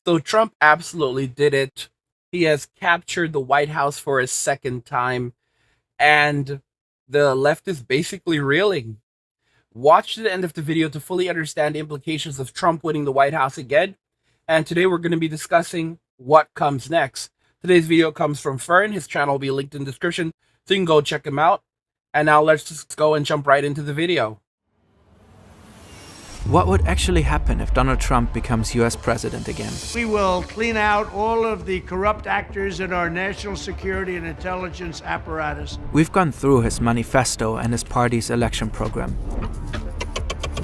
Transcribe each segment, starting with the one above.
So Trump absolutely did it. He has captured the White House for a second time, and the left is basically reeling. Watch to the end of the video to fully understand the implications of Trump winning the White House again. And today we're going to be discussing what comes next. Today's video comes from Fern. His channel will be linked in the description, so you can go check him out. And now let's just go and jump right into the video. What would actually happen if Donald Trump becomes US president again? We will clean out all of the corrupt actors in our national security and intelligence apparatus. We've gone through his manifesto and his party's election program.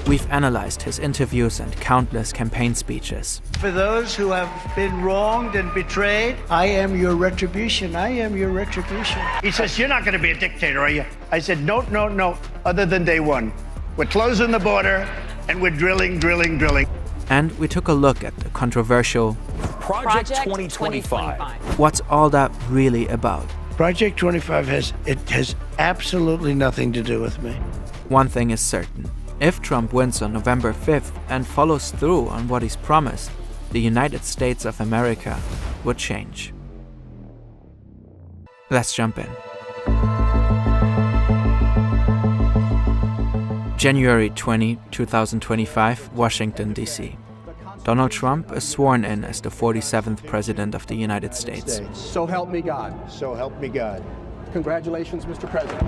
We've analyzed his interviews and countless campaign speeches. For those who have been wronged and betrayed, I am your retribution. I am your retribution. He says, "You're not going to be a dictator, are you?" I said, no, other than day one. We're closing the border and we're drilling. And we took a look at the controversial Project 2025. What's all that really about? Project 25 has absolutely nothing to do with me. One thing is certain. If Trump wins on November 5th and follows through on what he's promised, the United States of America would change. Let's jump in. January 20, 2025, Washington, D.C. Donald Trump is sworn in as the 47th President of the United States. So help me God. So help me God. Congratulations, Mr. President.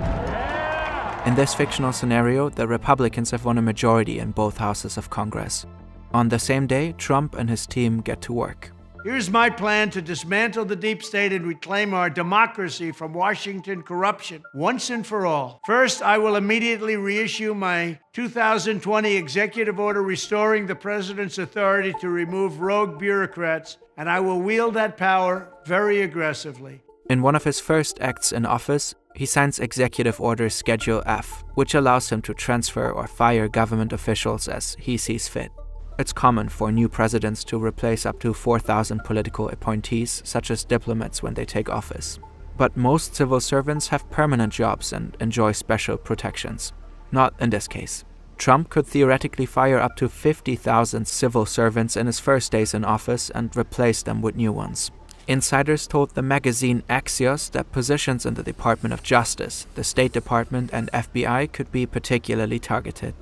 In this fictional scenario, the Republicans have won a majority in both houses of Congress. On the same day, Trump and his team get to work. Here's my plan to dismantle the deep state and reclaim our democracy from Washington corruption once and for all. First, I will immediately reissue my 2020 executive order restoring the president's authority to remove rogue bureaucrats, and I will wield that power very aggressively. In one of his first acts in office, he signs Executive Order Schedule F, which allows him to transfer or fire government officials as he sees fit. It's common for new presidents to replace up to 4,000 political appointees, such as diplomats, when they take office. But most civil servants have permanent jobs and enjoy special protections. Not in this case. Trump could theoretically fire up to 50,000 civil servants in his first days in office and replace them with new ones. Insiders told the magazine Axios that positions in the Department of Justice, the State Department, and FBI could be particularly targeted.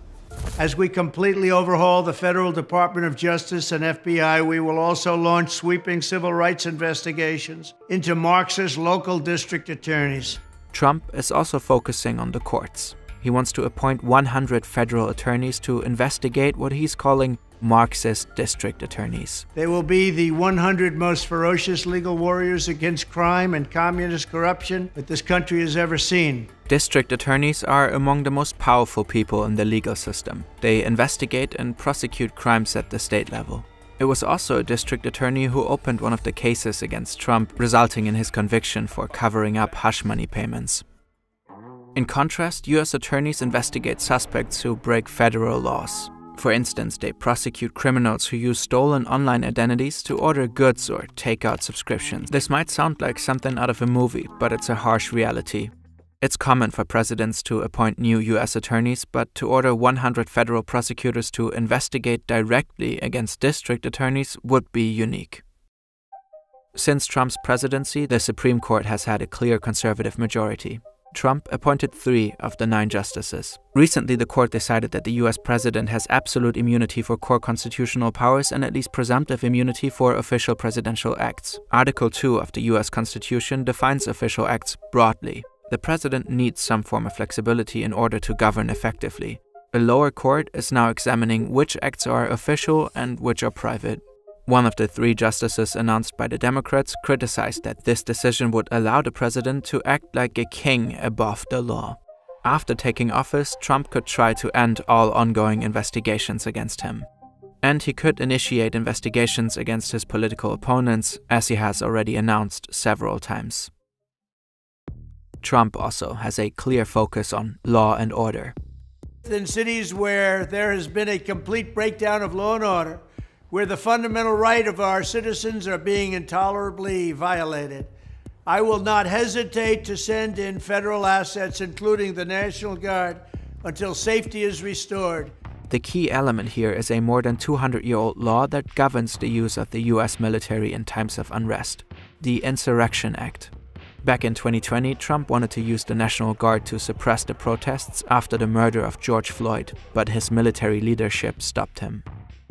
As we completely overhaul the Federal Department of Justice and FBI, we will also launch sweeping civil rights investigations into Marxist local district attorneys. Trump is also focusing on the courts. He wants to appoint 100 federal attorneys to investigate what he's calling Marxist district attorneys. They will be the 100 most ferocious legal warriors against crime and communist corruption that this country has ever seen. District attorneys are among the most powerful people in the legal system. They investigate and prosecute crimes at the state level. It was also a district attorney who opened one of the cases against Trump, resulting in his conviction for covering up hush money payments. In contrast, US attorneys investigate suspects who break federal laws. For instance, they prosecute criminals who use stolen online identities to order goods or take out subscriptions. This might sound like something out of a movie, but it's a harsh reality. It's common for presidents to appoint new US attorneys, but to order 100 federal prosecutors to investigate directly against district attorneys would be unique. Since Trump's presidency, the Supreme Court has had a clear conservative majority. Trump appointed 3 of the 9 justices. Recently, the court decided that the US president has absolute immunity for core constitutional powers and at least presumptive immunity for official presidential acts. Article 2 of the US Constitution defines official acts broadly. The president needs some form of flexibility in order to govern effectively. A lower court is now examining which acts are official and which are private. One of the 3 justices announced by the Democrats criticized that this decision would allow the president to act like a king above the law. After taking office, Trump could try to end all ongoing investigations against him. And he could initiate investigations against his political opponents, as he has already announced several times. Trump also has a clear focus on law and order. In cities where there has been a complete breakdown of law and order, where the fundamental right of our citizens are being intolerably violated, I will not hesitate to send in federal assets, including the National Guard, until safety is restored. The key element here is a more than 200-year-old law that governs the use of the US military in times of unrest, the Insurrection Act. Back in 2020, Trump wanted to use the National Guard to suppress the protests after the murder of George Floyd, but his military leadership stopped him.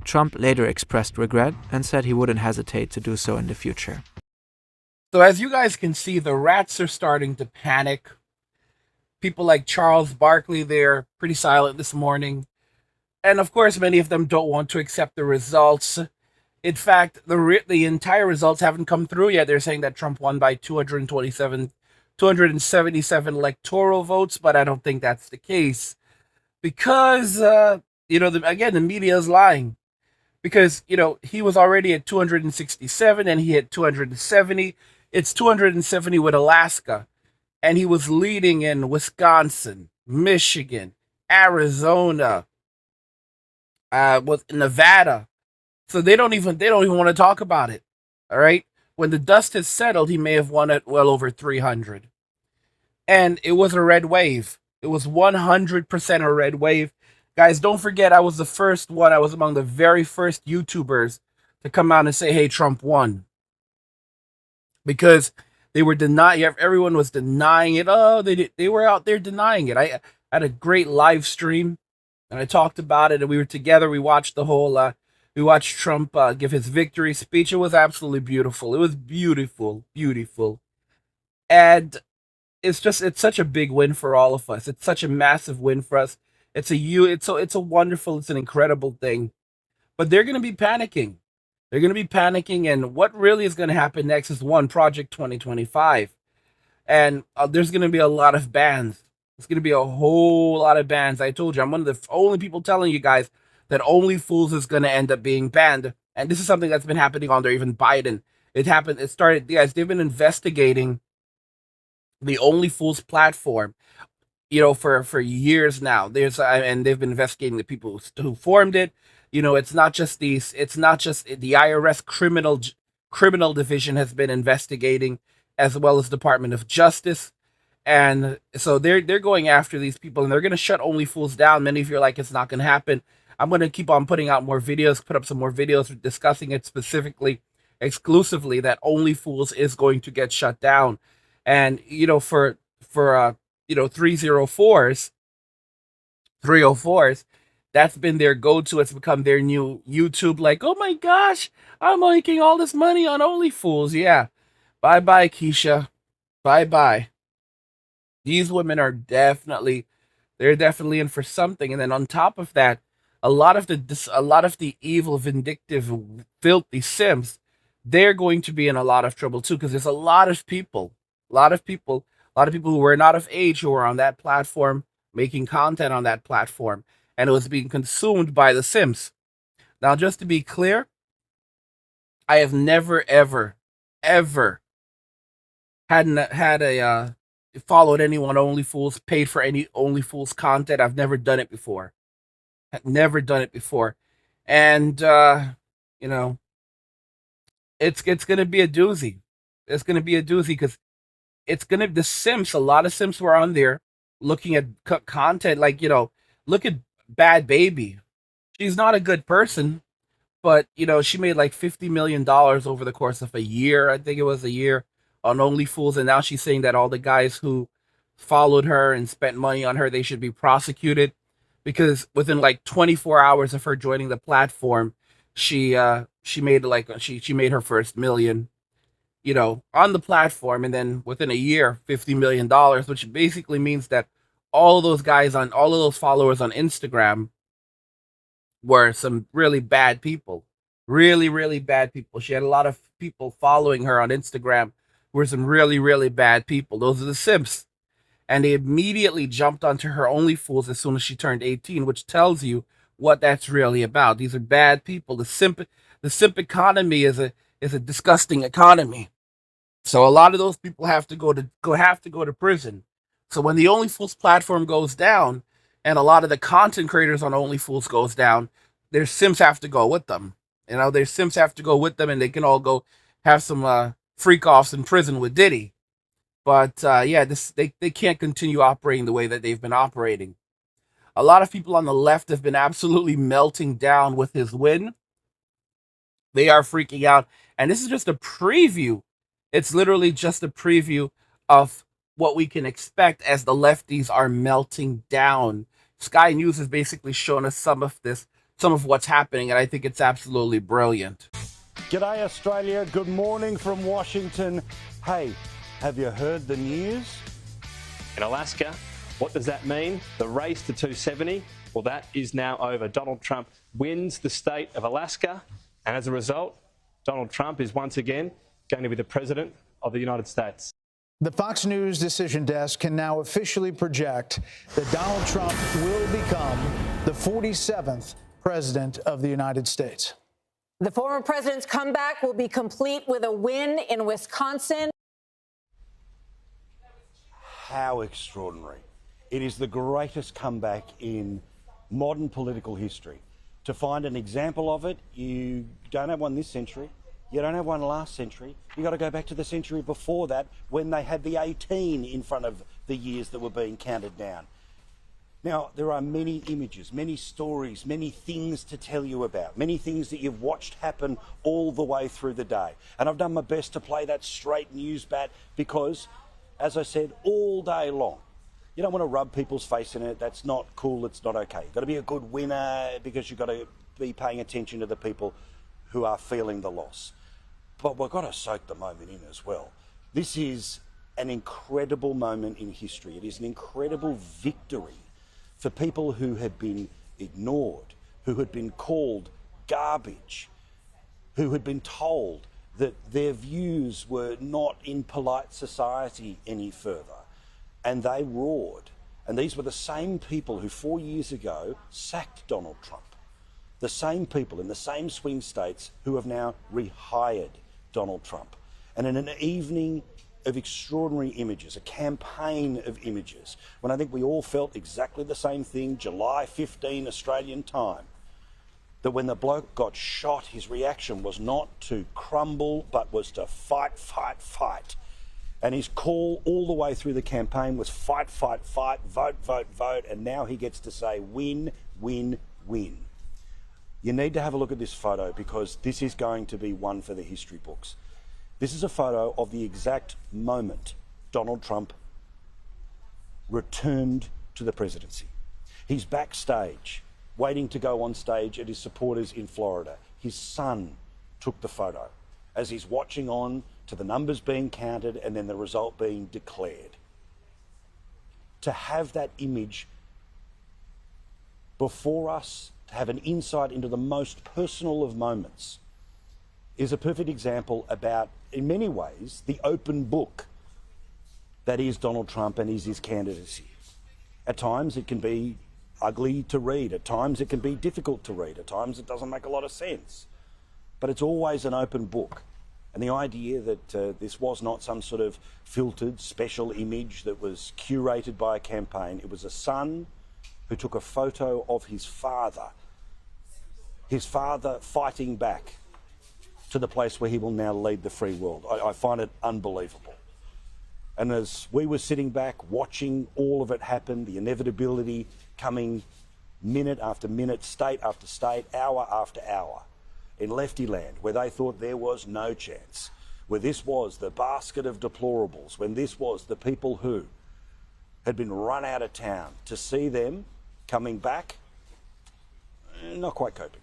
Trump later expressed regret and said he wouldn't hesitate to do so in the future. So as you guys can see, the rats are starting to panic. People like Charles Barkley, they're pretty silent this morning. And of course, many of them don't want to accept the results. In fact, the entire results haven't come through yet. They're saying that Trump won by 277 electoral votes, but I don't think that's the case. Because, again, the media is lying. Because, he was already at 267 and he hit 270. It's 270 with Alaska. And he was leading in Wisconsin, Michigan, Arizona, with Nevada. So they don't even want to talk about it. All right. When the dust has settled, he may have won at well over 300. And it was a red wave. It was 100% a red wave. Guys, don't forget, I was the first one. I was among the very first YouTubers to come out and say, hey, Trump won. Because they were everyone was denying it. Oh, they were out there denying it. I had a great live stream and I talked about it and we were together. We watched we watched Trump give his victory speech. It was absolutely beautiful. It was beautiful, beautiful. And it's such a big win for all of us. It's such a massive win for us. It's a wonderful, it's an incredible thing. But they're going to be panicking. They're going to be panicking, and what really is going to happen next is Project 2025. And there's going to be a lot of bans. There's going to be a whole lot of bans. I told you, I'm one of the only people telling you guys that Only Fools is going to end up being banned. And this is something that's been happening under even Biden. It started, guys, they've been investigating the Only Fools platform, for years now. And they've been investigating the people who formed it. It's not just the IRS criminal division has been investigating, as well as Department of Justice. And so they're going after these people, and they're going to shut Only Fools down. Many of you are like, it's not going to happen. I'm going to keep on putting out more videos, put up some more videos discussing it specifically, exclusively, that Only Fools is going to get shut down. And, for 304s, that's been their go-to. It's become their new YouTube, like, oh my gosh, I'm making all this money on Only Fools. Yeah. Bye-bye, Keisha. Bye-bye. These women are definitely in for something. And then on top of that, a lot of the evil, vindictive, filthy simps, they're going to be in a lot of trouble too, because there's a lot of people who were not of age who were on that platform, making content on that platform, and it was being consumed by the simps. Now, just to be clear, I have never, ever, ever followed anyone Only Fools, paid for any Only Fools content. I've never done it before. And it's gonna be a doozy. It's gonna be a doozy because the simps. A lot of simps were on there looking at content, like, look at Bad Baby. She's not a good person, but she made like $50 million over the course of a year. I think it was a year on Only Fools, and now she's saying that all the guys who followed her and spent money on her, they should be prosecuted, because within like 24 hours of her joining the platform, she made she made her first million, on the platform, and then within a year, $50 million, which basically means that all of those followers on Instagram were some really bad people, really, really bad people. She had a lot of people following her on Instagram who were some really, really bad people. Those are the simps. And they immediately jumped onto her Only Fools as soon as she turned 18, which tells you what that's really about. These are bad people. The simp economy is a disgusting economy. So a lot of those people have to go to prison. So when the Only Fools platform goes down, and a lot of the content creators on Only Fools goes down, their simps have to go with them. Their simps have to go with them, and they can all go have some freak offs in prison with Diddy. But they can't continue operating the way that they've been operating. A lot of people on the left have been absolutely melting down with his win. They are freaking out. And this is just a preview. It's literally just a preview of what we can expect as the lefties are melting down. Sky News has basically shown us some of this, some of what's happening, and I think it's absolutely brilliant. G'day Australia, good morning from Washington. Hey, have you heard the news? In Alaska, what does that mean? The race to 270, well, that is now over. Donald Trump wins the state of Alaska, and as a result, Donald Trump is once again going to be the president of the United States. The Fox News decision desk can now officially project that Donald Trump will become the 47th president of the United States. The former president's comeback will be complete with a win in Wisconsin. How extraordinary. It is the greatest comeback in modern political history. To find an example of it, you don't have one this century. You don't have one last century. You've got to go back to the century before that when they had the 18 in front of the years that were being counted down. Now, there are many images, many stories, many things to tell you about, many things that you've watched happen all the way through the day. And I've done my best to play that straight news bat because, as I said, all day long, you don't want to rub people's face in it. That's not cool. It's not okay. You've got to be a good winner because you've got to be paying attention to the people who are feeling the loss. But we've got to soak the moment in as well. This is an incredible moment in history. It is an incredible victory for people who had been ignored, who had been called garbage, who had been told that their views were not in polite society any further. And they roared. And these were the same people who 4 years ago sacked Donald Trump. The same people in the same swing states who have now rehired Donald Trump. And in an evening of extraordinary images, a campaign of images, when I think we all felt exactly the same thing, July 15 Australian time, that when the bloke got shot, his reaction was not to crumble, but was to fight, fight, fight. And his call all the way through the campaign was fight, fight, fight, vote, vote, vote, and now he gets to say win, win, win. You need to have a look at this photo because this is going to be one for the history books. This is a photo of the exact moment Donald Trump returned to the presidency. He's backstage, waiting to go on stage at his supporters in Florida. His son took the photo as he's watching on to the numbers being counted and then the result being declared. To have that image before us, to have an insight into the most personal of moments, is a perfect example about, in many ways, the open book that is Donald Trump and is his candidacy. At times it can be ugly to read, at times it can be difficult to read, at times it doesn't make a lot of sense. But it's always an open book. And the idea that this was not some sort of filtered special image that was curated by a campaign. It was a son who took a photo of his father fighting back to the place where he will now lead the free world. I find it unbelievable. And as we were sitting back watching all of it happen, the inevitability coming minute after minute, state after state, hour after hour, in lefty land, where they thought there was no chance, where this was the basket of deplorables, when this was the people who had been run out of town, to see them coming back, not quite coping.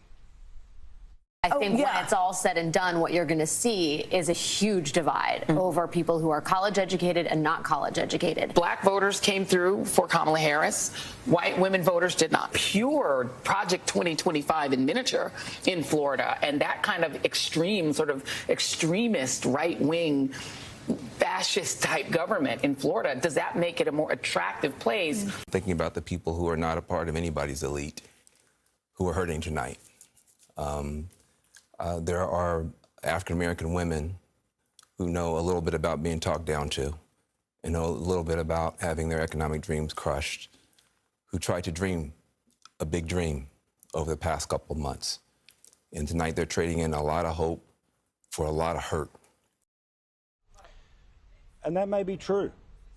I think when it's all said and done, what you're going to see is a huge divide over people who are college educated and not college educated. Black voters came through for Kamala Harris. White women voters did not. Pure Project 2025 in miniature in Florida. And that kind of extreme, sort of extremist right-wing fascist type government in Florida, does that make it a more attractive place? Thinking about the people who are not a part of anybody's elite who are hurting tonight. There are African-American women who know a little bit about being talked down to and know a little bit about having their economic dreams crushed, who tried to dream a big dream over the past couple of months. And tonight they're trading in a lot of hope for a lot of hurt. And that may be true.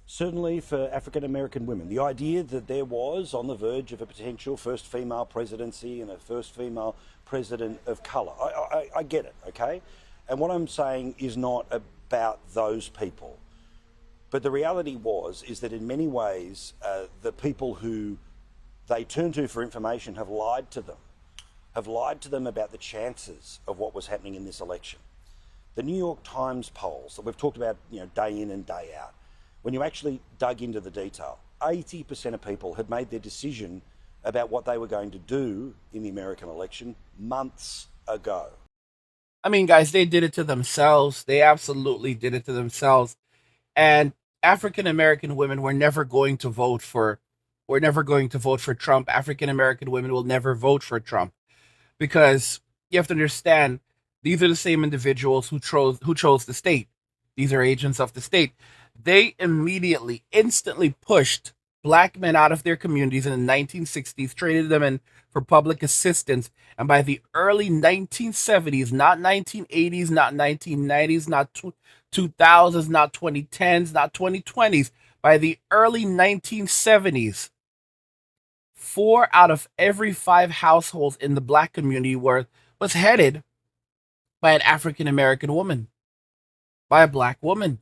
certainly for African American women. The idea that there was on the verge of a potential first female presidency and a first female president of colour. I get it, okay? And what I'm saying is not about those people. But the reality is that in many ways, the people who they turn to for information have lied to them about the chances of what was happening in this election. The New York Times polls that we've talked about, day in and day out, when you actually dug into the detail, 80% of people had made their decision about what they were going to do in the American election months ago. I mean, guys, they did it to themselves. They absolutely did it to themselves. And African American women were never going to vote for Trump. African American women will never vote for Trump, because you have to understand, these are the same individuals who chose the state. These are agents of the state. They instantly pushed black men out of their communities in the 1960s, traded them in for public assistance. And by the early 1970s, not 1980s, not 1990s, not 2000s, not 2010s, not 2020s, by the early 1970s, 4 out of every 5 households in the black community was headed by an African American woman, by a black woman.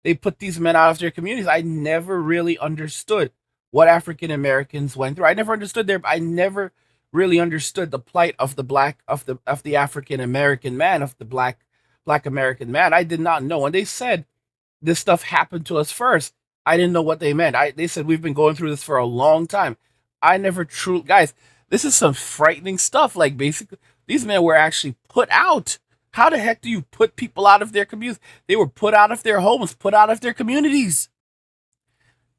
They put these men out of their communities. I never really understood what African Americans went through. I never really understood the plight of the African American man, of the black American man. I did not know. When they said this stuff happened to us first, I didn't know what they meant. They said we've been going through this for a long time. I never guys, this is some frightening stuff. Like, basically, these men were actually put out. How the heck do you put people out of their communities? They were put out of their homes, put out of their communities.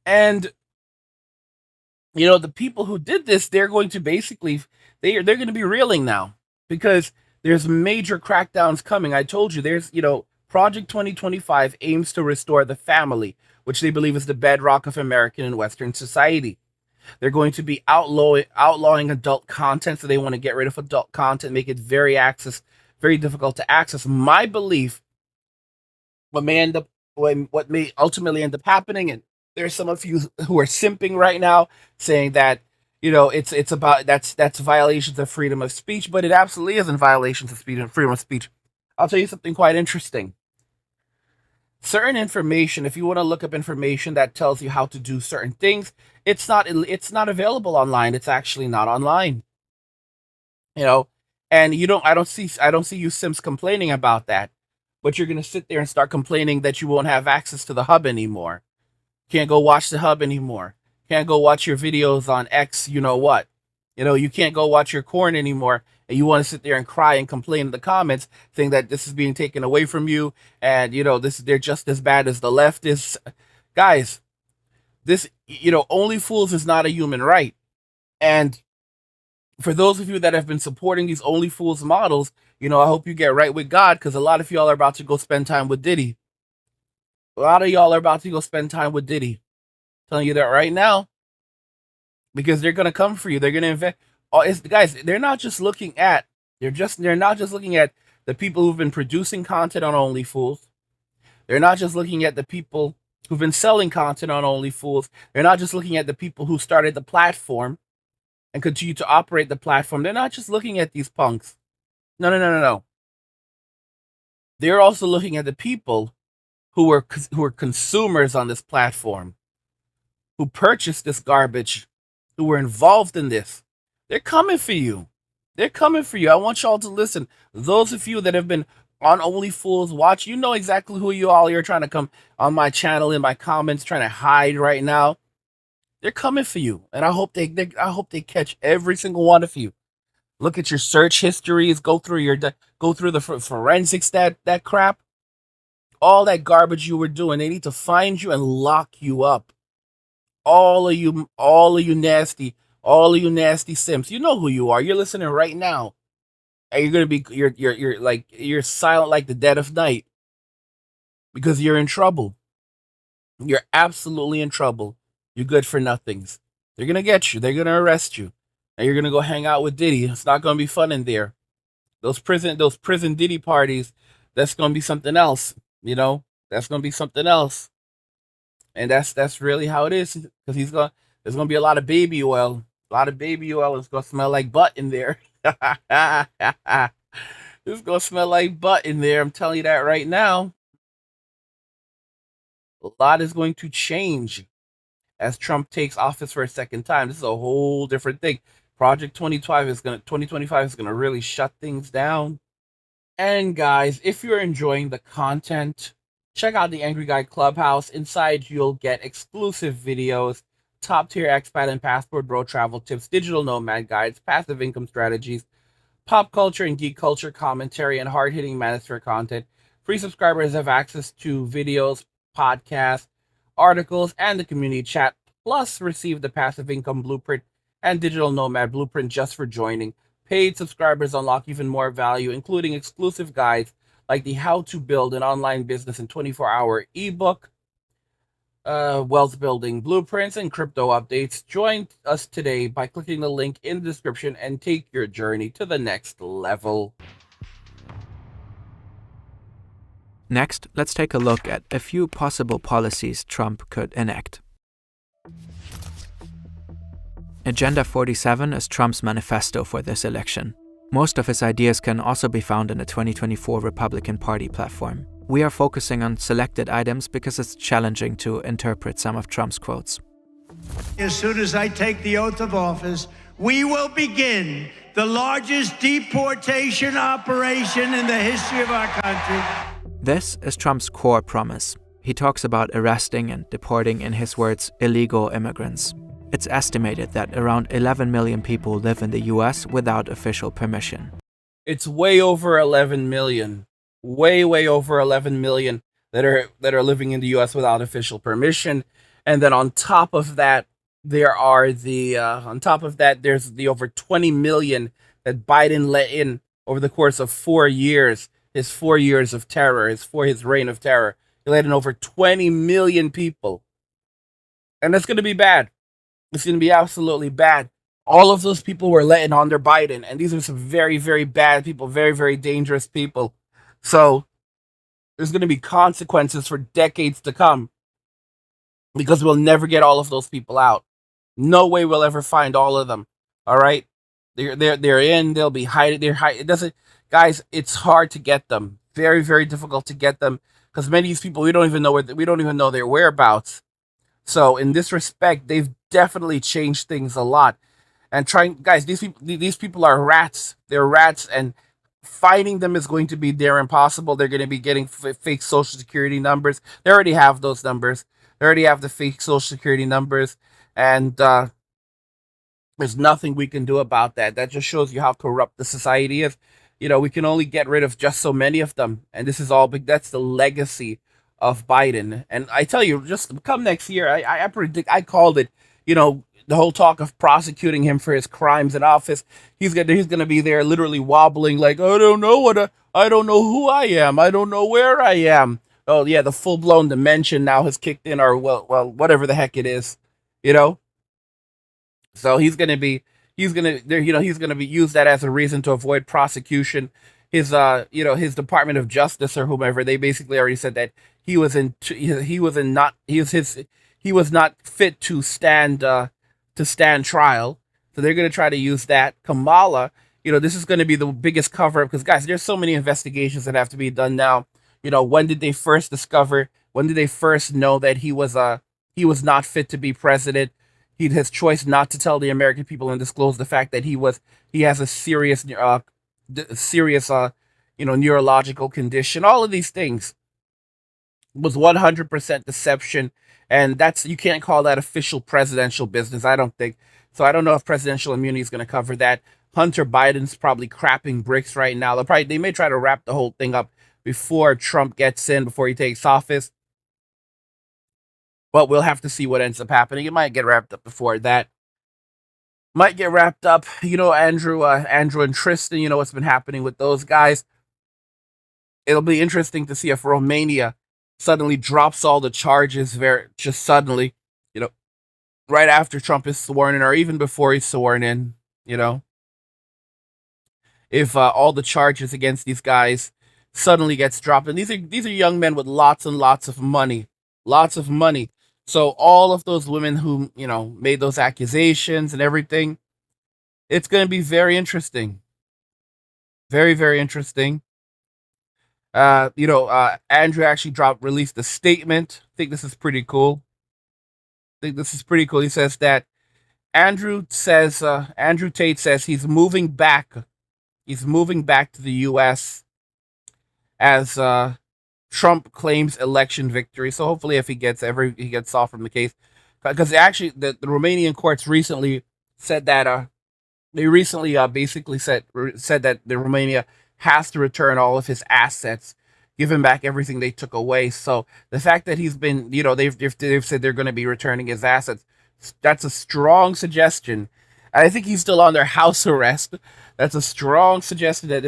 And, the people who did this, they're going to basically, they're going to be reeling now, because there's major crackdowns coming. I told you, there's, Project 2025 aims to restore the family, which they believe is the bedrock of American and Western society. They're going to be outlawing adult content, so they want to get rid of adult content, make it very difficult to access. My belief, what may ultimately end up happening, and there's some of you who are simping right now saying that, it's about that's violations of freedom of speech, but it absolutely isn't violations of freedom of speech. I'll tell you something quite interesting. Certain information, if you want to look up information that tells you how to do certain things, it's not available online. It's actually not online. And I don't see you Sims complaining about that. But you're gonna sit there and start complaining that you won't have access to the hub anymore. Can't go watch the hub anymore. Can't go watch your videos on X, what. You can't go watch your corn anymore, and you want to sit there and cry and complain in the comments, saying that this is being taken away from you, and they're just as bad as the left is. Guys, this only fools is not a human right. And for those of you that have been supporting these only fools models, I hope you get right with God, because a lot of y'all are about to go spend time with Diddy. A lot of y'all are about to go spend time with Diddy. Telling you that right now, because they're gonna come for you. They're gonna invest. Guys, they're not just looking at the people who've been producing content on OnlyFools. They're not just looking at the people who've been selling content on OnlyFools. They're not just looking at the people who started the platform and continue to operate the platform. They're not just looking at these punks. No. They're also looking at the people who are consumers on this platform, who purchased this garbage, who were involved in this. They're coming for you. They're coming for you. I want y'all to listen. Those of you that have been on OnlyFools watch, you know exactly who you all are. You're trying to come on my channel in my comments, trying to hide right now. They're coming for you, and I hope they catch every single one of you. Look at your search histories. Go through the forensics, that crap, all that garbage you were doing. They need to find you and lock you up. All of you nasty simps. You know who you are. You're listening right now, and you're silent like the dead of night, because you're in trouble. You're absolutely in trouble. You're good for nothings. They're gonna get you. They're gonna arrest you, and you're gonna go hang out with Diddy. It's not gonna be fun in there. Those prison Diddy parties. That's gonna be something else. That's gonna be something else. And that's really how it is, because there's gonna be a lot of baby oil. A lot of baby oil. It's gonna smell like butt in there. It's gonna smell like butt in there. I'm telling you that right now. A lot is going to change as Trump takes office for a second time. This is a whole different thing. Project 2025 is gonna really shut things down. And guys, if you're enjoying the content, check out the Angry Guy Clubhouse. Inside, you'll get exclusive videos, top tier expat and passport bro travel tips, digital nomad guides, passive income strategies, pop culture and geek culture commentary, and hard hitting manosphere content. Free subscribers have access to videos, podcasts, articles, and the community chat, plus receive the passive income blueprint and digital nomad blueprint just for joining. Paid subscribers unlock even more value, including exclusive guides like the How to Build an Online Business in 24-hour ebook, wealth building blueprints, and crypto updates. Join us today by clicking the link in the description and take your journey to the next level. Next, let's take a look at a few possible policies Trump could enact. Agenda 47 is Trump's manifesto for this election. Most of his ideas can also be found in the 2024 Republican Party platform. We are focusing on selected items because it's challenging to interpret some of Trump's quotes. As soon as I take the oath of office, we will begin the largest deportation operation in the history of our country. This is Trump's core promise. He talks about arresting and deporting, in his words, illegal immigrants. It's estimated that around 11 million people live in the US without official permission. It's way over 11 million. Way over 11 million that are living in the US without official permission. And then on top of that, there's the over 20 million that Biden let in over the course of 4 years. His 4 years of terror, his reign of terror. He let in over 20 million people. And that's going to be bad. It's going to be absolutely bad. All of those people were let in under Biden, and these are some very, very bad people, very, very dangerous people. So there's going to be consequences for decades to come, because we'll never get all of those people out. No way we'll ever find all of them. All right, they're in. They'll be hiding. It doesn't, guys. It's hard to get them. Very, very difficult to get them, because many of these people we don't even know their whereabouts. So in this respect, they've definitely changed things a lot. And these people are rats. They're rats, and finding them is going to be near impossible. They're going to be getting fake social security numbers. They already have those numbers. They already have the fake social security numbers, and there's nothing we can do about that. That just shows you how corrupt the society is. We can only get rid of just so many of them, and this is all big. That's the legacy of Biden. And I tell you, just come next year, I predict, I called it, the whole talk of prosecuting him for his crimes in office. He's gonna be there literally wobbling like, I don't know who I am. I don't know where I am. Oh yeah, the full-blown dementia now has kicked in, or well, whatever the heck it is, So he's gonna be used that as a reason to avoid prosecution. His Department of Justice or whomever, they basically already said that he was not fit to stand trial. So they're going to try to use that. Kamala, this is going to be the biggest cover up, because guys, there's so many investigations that have to be done now. When did they first know that he was not fit to be president? His choice not to tell the American people and disclose the fact that he has a serious neurological condition. All of these things was 100% deception, and you can't call that official presidential business, I don't think. So I don't know if presidential immunity is going to cover that. Hunter Biden's probably crapping bricks right now. They may try to wrap the whole thing up before Trump gets in, before he takes office. But we'll have to see what ends up happening. It might get wrapped up before that. Might get wrapped up. Andrew and Tristan, what's been happening with those guys. It'll be interesting to see if Romania suddenly drops all the charges just suddenly, right after Trump is sworn in, or even before he's sworn in, if all the charges against these guys suddenly gets dropped. And these are young men with lots and lots of money. So all of those women who, made those accusations and everything, it's going to be very interesting. Very, very interesting. Andrew actually released a statement. I think this is pretty cool. He says that Andrew Tate says he's moving back. He's moving back to the U.S. as Trump claims election victory. So hopefully, if he gets off from the case, because actually the Romanian courts recently said that they recently basically said that the Romania has to return all of his assets, give him back everything they took away. So the fact that he's been, they've said they're going to be returning his assets, that's a strong suggestion. I think he's still on their house arrest. That's a strong suggestion that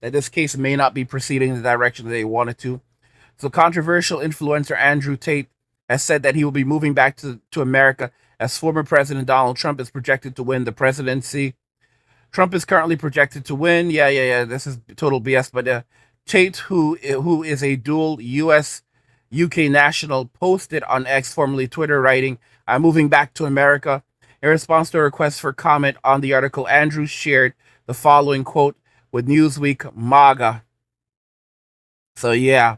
this case may not be proceeding in the direction that they wanted to. So controversial influencer Andrew Tate has said that he will be moving back to America as former President Donald Trump is projected to win the presidency. Trump is currently projected to win. Yeah. This is total BS. But Tate, who is a dual U.S. UK national, posted on X, formerly Twitter, writing, "I'm moving back to America." In response to a request for comment on the article, Andrew shared the following quote with Newsweek MAGA. So yeah,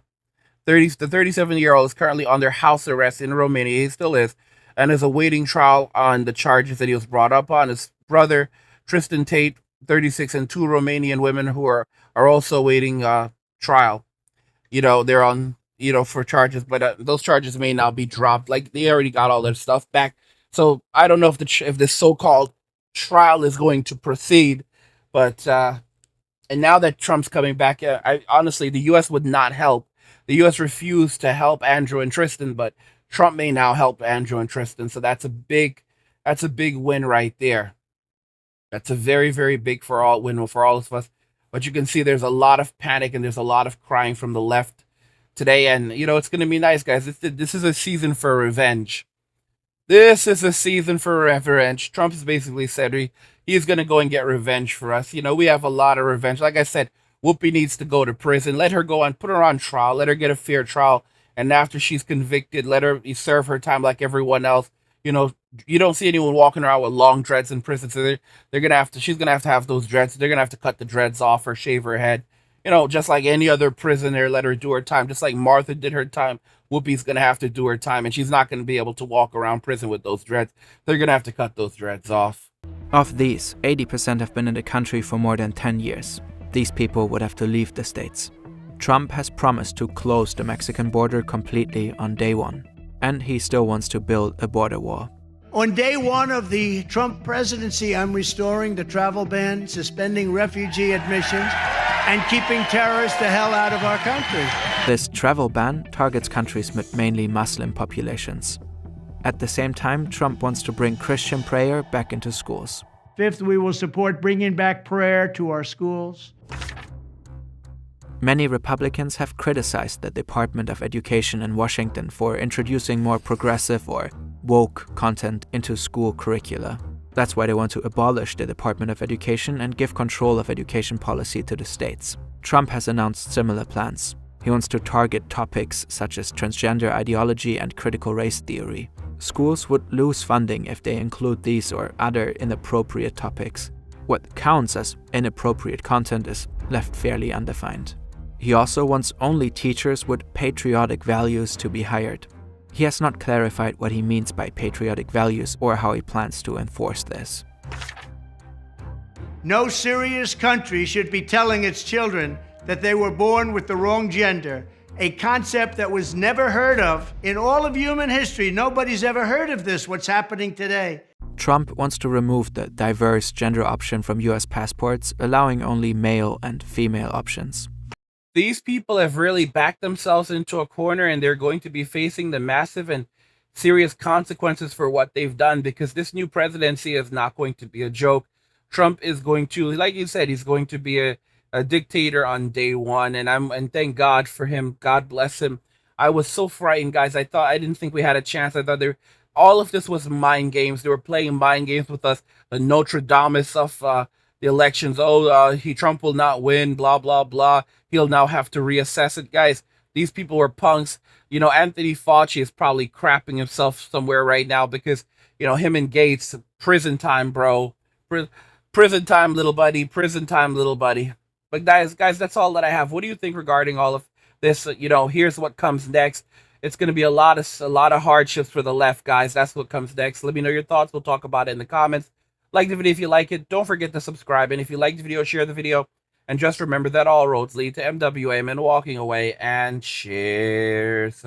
the 37-year-old is currently under house arrest in Romania. He still is, and is awaiting trial on the charges that he was brought up on. His brother, Tristan Tate, 36, and 2 Romanian women who are also awaiting trial. They're on, for charges, but those charges may now be dropped. Like, they already got all their stuff back. So I don't know if this so-called trial is going to proceed, but and now that Trump's coming back, I honestly, the U.S. would not help. The U.S. refused to help Andrew and Tristan, but Trump may now help Andrew and Tristan. So that's a big win right there. That's a very, very big win for all of us. But you can see there's a lot of panic and there's a lot of crying from the left today. And it's going to be nice, guys. This is a season for revenge. This is a season for revenge. Trump has basically said he's going to go and get revenge for us. We have a lot of revenge. Like I said, Whoopi needs to go to prison. Let her go and put her on trial. Let her get a fair trial. And after she's convicted, let her serve her time like everyone else. You don't see anyone walking around with long dreads in prison. So she's going to have those dreads. They're going to have to cut the dreads off or shave her head. Just like any other prisoner, let her do her time. Just like Martha did her time, Whoopi's going to have to do her time. And she's not going to be able to walk around prison with those dreads. They're going to have to cut those dreads off. Of these, 80% have been in the country for more than 10 years. These people would have to leave the states. Trump has promised to close the Mexican border completely on day one. And he still wants to build a border wall. On day one of the Trump presidency, I'm restoring the travel ban, suspending refugee admissions, and keeping terrorists the hell out of our country. This travel ban targets countries with mainly Muslim populations. At the same time, Trump wants to bring Christian prayer back into schools. Fifth, we will support bringing back prayer to our schools. Many Republicans have criticized the Department of Education in Washington for introducing more progressive or woke content into school curricula. That's why they want to abolish the Department of Education and give control of education policy to the states. Trump has announced similar plans. He wants to target topics such as transgender ideology and critical race theory. Schools would lose funding if they include these or other inappropriate topics. What counts as inappropriate content is left fairly undefined. He also wants only teachers with patriotic values to be hired. He has not clarified what he means by patriotic values or how he plans to enforce this. No serious country should be telling its children that they were born with the wrong gender, a concept that was never heard of in all of human history. Nobody's ever heard of this, what's happening today. Trump wants to remove the diverse gender option from US passports, allowing only male and female options. These people have really backed themselves into a corner, and they're going to be facing the massive and serious consequences for what they've done, because this new presidency is not going to be a joke. Trump is going to, like you said, he's going to be a dictator on day one, and thank God for him. God bless him. I was so frightened, guys. I didn't think we had a chance. I thought all of this was mind games. They were playing mind games with us. The Notre Dame of the elections. Trump will not win, blah, blah, blah. He'll now have to reassess it. Guys, these people were punks. You know, Anthony Fauci is probably crapping himself somewhere right now because, you know, him and Gates, prison time, bro. Prison time, little buddy. Prison time, little buddy. But guys, that's all that I have. What do you think regarding all of this? You know, here's what comes next. It's going to be a lot of hardships for the left, guys. That's what comes next. Let me know your thoughts. We'll talk about it in the comments. Like the video if you like it. Don't forget to subscribe. And if you like the video, share the video. And just remember that all roads lead to MWM and walking away. And cheers.